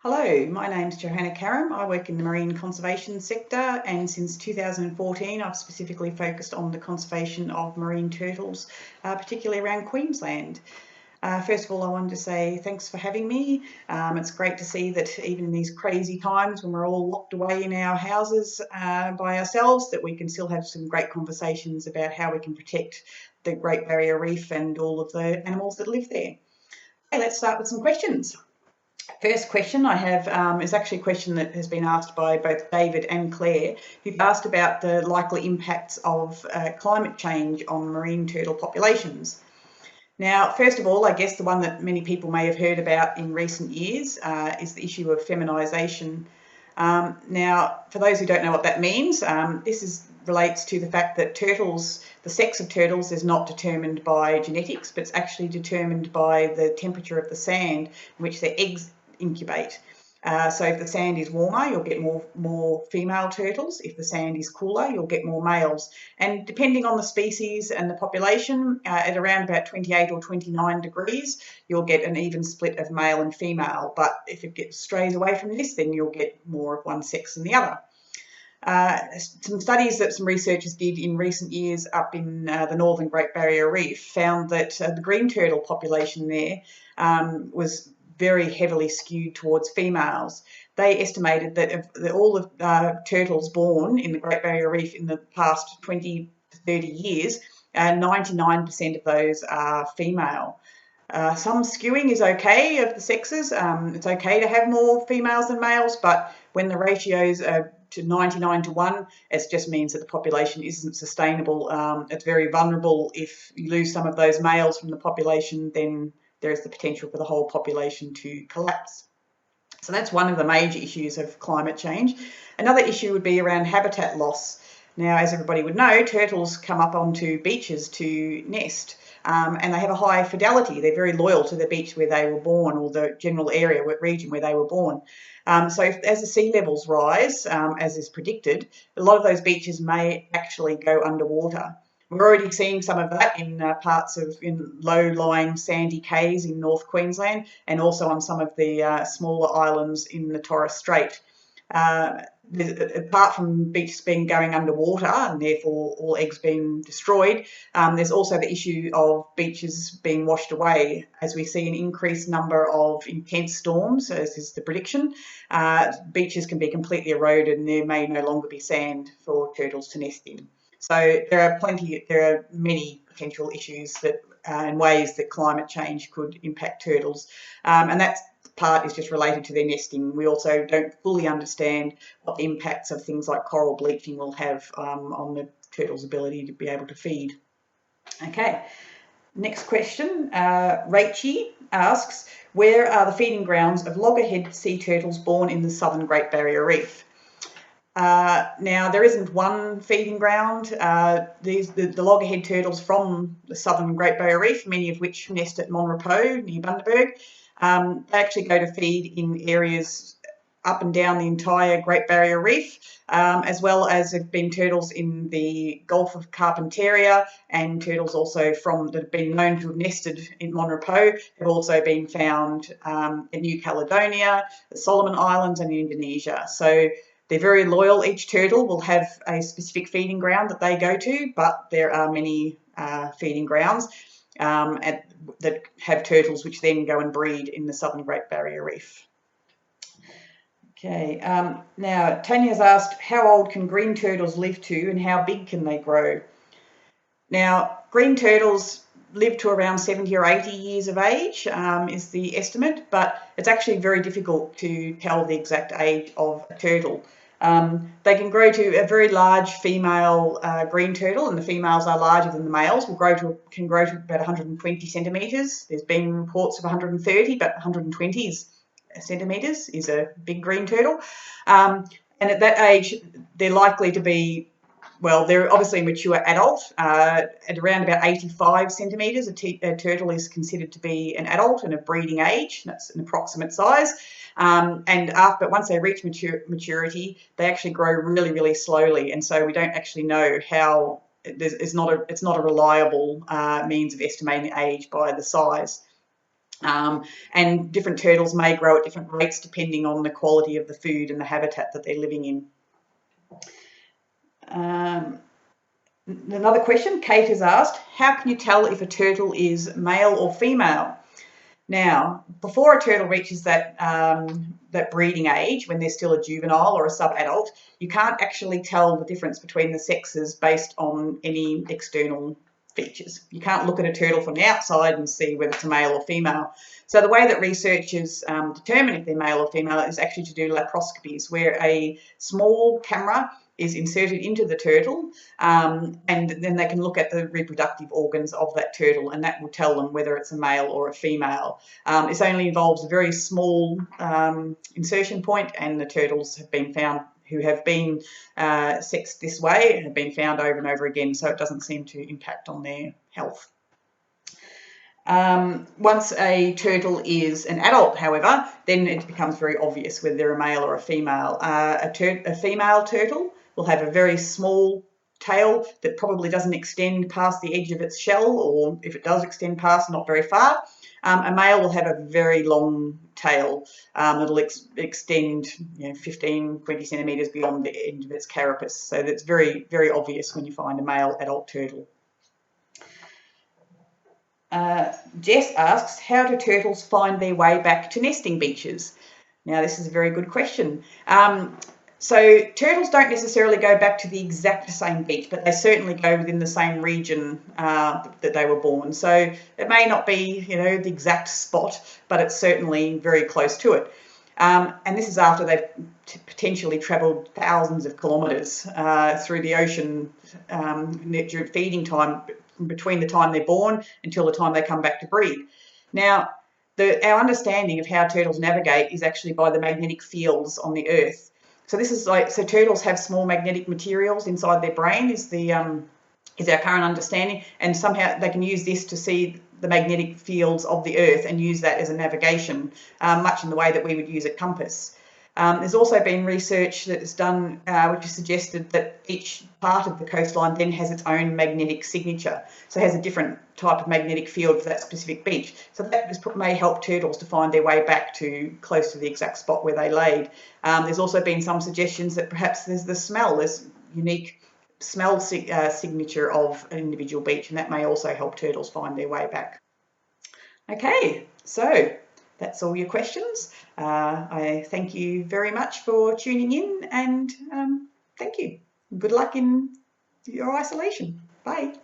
Hello, my name's Johanna Karam. I work in the marine conservation sector, and since 2014 I've specifically focused on the conservation of marine turtles, particularly around Queensland. First of all, I wanted to say thanks for having me. It's great to see that even in these crazy times when we're all locked away in our houses by ourselves, that we can still have some great conversations about how we can protect the Great Barrier Reef and all of the animals that live there. Okay, let's start with some questions. First question I have is actually a question that has been asked by both David and Claire, who've asked about the likely impacts of climate change on marine turtle populations. Now, first of all, I guess the one that many people may have heard about in recent years is the issue of feminization. Now, for those who don't know what that means, relates to the fact that turtles, the sex of turtles is not determined by genetics, but it's actually determined by the temperature of the sand in which their eggs incubate. So if the sand is warmer, you'll get more female turtles. If the sand is cooler, you'll get more males. And depending on the species and the population, at around about 28 or 29 degrees, you'll get an even split of male and female. But if it strays away from this, then you'll get more of one sex than the other. Some studies that some researchers did in recent years up in the northern Great Barrier Reef found that the green turtle population there was very heavily skewed towards females. They estimated that of all the turtles born in the Great Barrier Reef in the past 20 to 30 years, 99% of those are female. Some skewing is okay of the sexes. It's okay to have more females than males, but when the ratios are to 99 to 1, it just means that the population isn't sustainable. It's very vulnerable. If you lose some of those males from the population, then there's the potential for the whole population to collapse. So that's one of the major issues of climate change. Another issue would be around habitat loss. Now, as everybody would know, turtles come up onto beaches to nest. And they have a high fidelity. They're very loyal to the beach where they were born, or the general area, region where they were born. So as the sea levels rise, as is predicted, a lot of those beaches may actually go underwater. We're already seeing some of that in parts of low-lying sandy cays in North Queensland, and also on some of the smaller islands in the Torres Strait. Apart from beaches going underwater and therefore all eggs being destroyed, there's also the issue of beaches being washed away. As we see an increased number of intense storms, as is the prediction, beaches can be completely eroded and there may no longer be sand for turtles to nest in. So there are many potential issues and ways that climate change could impact turtles, and that part is just related to their nesting. We also don't fully understand what the impacts of things like coral bleaching will have on the turtle's ability to be able to feed. Okay, next question. Rachie asks, where are the feeding grounds of loggerhead sea turtles born in the southern Great Barrier Reef? Now, there isn't one feeding ground. The loggerhead turtles from the southern Great Barrier Reef, many of which nest at Monrepos near Bundaberg, they actually go to feed in areas up and down the entire Great Barrier Reef, as well as have been turtles in the Gulf of Carpentaria, and turtles also that have been known to have nested in Monrepos have also been found in New Caledonia, the Solomon Islands and Indonesia. So they're very loyal. Each turtle will have a specific feeding ground that they go to, but there are many feeding grounds that have turtles which then go and breed in the southern Great Barrier Reef. Okay, now Tanya's asked, how old can green turtles live to and how big can they grow? Now, green turtles live to around 70 or 80 years of age is the estimate, but it's actually very difficult to tell the exact age of a turtle. They can grow to a very large female green turtle, and the females are larger than the males, can grow to about 120 centimetres. There's been reports of 130, but 120 centimetres is a big green turtle. And at that age, they're likely to be, well, they're obviously a mature adult. At around about 85 centimetres, a turtle is considered to be an adult and a breeding age. That's an approximate size. But once they reach maturity, they actually grow really, really slowly. And so we don't actually know how, it's not a reliable means of estimating age by the size. And different turtles may grow at different rates depending on the quality of the food and the habitat that they're living in. Another question, Kate has asked, how can you tell if a turtle is male or female? Now, before a turtle reaches that breeding age, when they're still a juvenile or a sub-adult, you can't actually tell the difference between the sexes based on any external features. You can't look at a turtle from the outside and see whether it's a male or female. So the way that researchers determine if they're male or female is actually to do laparoscopies, where a small camera is inserted into the turtle, and then they can look at the reproductive organs of that turtle, and that will tell them whether it's a male or a female. This only involves a very small insertion point, and the turtles have been found who have been sexed this way have been found over and over again, so it doesn't seem to impact on their health. Once a turtle is an adult, however, then it becomes very obvious whether they're a male or a female. A female turtle will have a very small tail that probably doesn't extend past the edge of its shell, or if it does extend past, not very far. A male will have a very long tail that'll extend 15, 20 centimetres beyond the end of its carapace. So that's very, very obvious when you find a male adult turtle. Jess asks, how do turtles find their way back to nesting beaches? Now, this is a very good question. So turtles don't necessarily go back to the exact same beach, but they certainly go within the same region that they were born. So it may not be, the exact spot, but it's certainly very close to it. And this is after they've potentially travelled thousands of kilometres through the ocean during feeding time, between the time they're born until the time they come back to breed. Now, our understanding of how turtles navigate is actually by the magnetic fields on the Earth. So this is so turtles have small magnetic materials inside their brain is our current understanding, and somehow they can use this to see the magnetic fields of the Earth and use that as a navigation, much in the way that we would use a compass. There's also been research that's done which has suggested that each part of the coastline then has its own magnetic signature, so it has a different type of magnetic field for that specific beach. So that may help turtles to find their way back to close to the exact spot where they laid. There's also been some suggestions that perhaps there's the smell, there's unique smell signature of an individual beach, and that may also help turtles find their way back. Okay, so that's all your questions. I thank you very much for tuning in, and thank you. Good luck in your isolation. Bye.